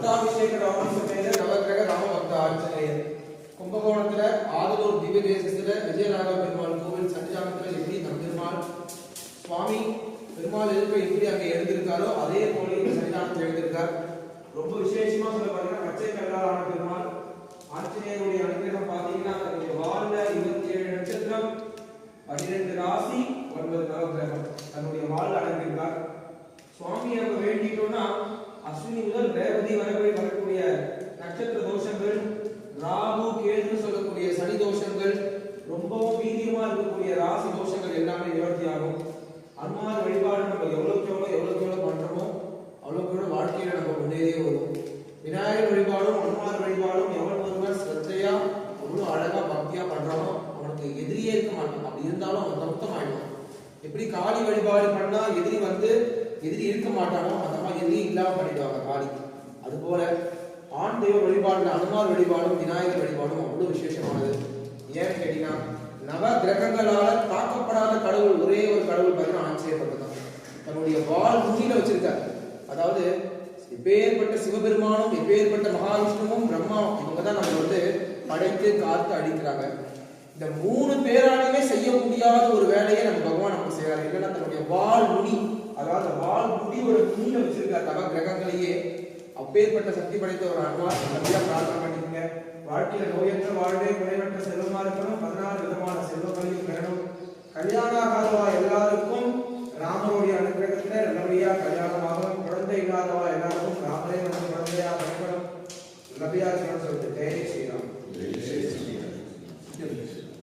பட்டாபிஷேக ராமசமேத நவகிரக ராமபக்த ஆஞ்சநேயர். கும்பகோணத்துல ஆதலூர் திவ்ய தேசத்துல விஜயராகவ பெருமாள் கோவில் சன்னிதானத்துல எப்படி நம் பெருமாள் சுவாமி பெருமாள் எதிர்க்க எப்படி அங்கே எழுந்திருக்காரோ அதே போல இந்த சன்னிதானத்தில் எழுந்திருக்கார். ரொம்ப விசேஷமா சொல்ல பாத்தீங்கன்னா பச்சை கல்லாலான பெருமாள் ஆஞ்சநேயருடைய அனுகிரகம் பாத்தீங்கன்னா தன்னுடைய வாழ்ல 27 நட்சத்திரம் 12 ராசி 9 நவகிரகம் தன்னுடைய வாழ்ல அடங்கியிருக்கார். சுவாமி நம்ம வேண்டிட்டோம்னா அஸ்வினி முதல் ரேவதி வரை வரக்கூடிய நட்சத்திர தோஷங்கள், ராகு கேது சொல்லக்கூடிய சனி தோஷங்கள், ரொம்பவும் வீரியமா இருக்கக்கூடிய ராசி தோஷங்கள் எல்லாமே நிவர்த்தி ஆகும். அனுமார் வழிபாடு நம்ம எவ்வளவுக்கு எவ்வளவு பண்றோமோ அவ்வளவுக்கு வாழ்க்கையில நம்ம முன்னேறியே வரும். விநாயகர் வழிபாடும் அனுமார் வழிபாடும் எவன் ஒருவர் ஸ்ரத்தையா அவ்வளவு அழகா பக்தியா பண்றானோ அவனுக்கு எதிரியே இருக்க மாட்டான். அப்படி இருந்தாலும் அவன் தப்தம் ஆயிடுவான். எப்படி காளி வழிபாடு பண்ணா எதிரி இருக்க மாட்டானோ அந்த மாதிரி எதிரி இல்லாம பண்ணிடுவாங்க காளி. அது போல ஆண் தெய்வ வழிபாடுல அனுமார் வழிபாடும் விநாயகர் வழிபாடும் அவ்வளவு விசேஷமானது. ஏன்னு கேட்டீங்கன்னா நவ கிரகங்களால தாக்கப்படாத கடவுள் ஒரே ஒரு கடவுள் பார்த்தீங்கன்னா ஆச்சரியப்பட்டதான் தன்னுடைய வாள் முன்னில வச்சிருக்காரு. அதாவது எப்பேற்பட்ட சிவபெருமானும் எப்பேற்பட்ட மகாவிஷ்ணுவும் பிரம்மா இவங்கதான் நம்ம படைத்து காத்து அடிக்கிறாங்க. இந்த 3 பேராலுமே செய்ய முடியாத ஒரு வேலையை நம்ம பகவான் நமக்கு செய்யறாரு. என்னன்னா தன்னுடைய வாள் முடி, அதாவது வாள் முடி ஒரு முனியில வச்சிருக்காரு நவ கிரகங்களையே. அப்பேற்பட்ட சக்தி படைத்த ஒரு அனுமார் நிறைய பிரார்த்தனை பண்ணிக்கங்க. வாழ்க்கையில நோயற்ற வாழ்வே குறைவற்ற செல்வமா இருக்கணும். 16 விதமான செல்வங்களையும் பெறணும்.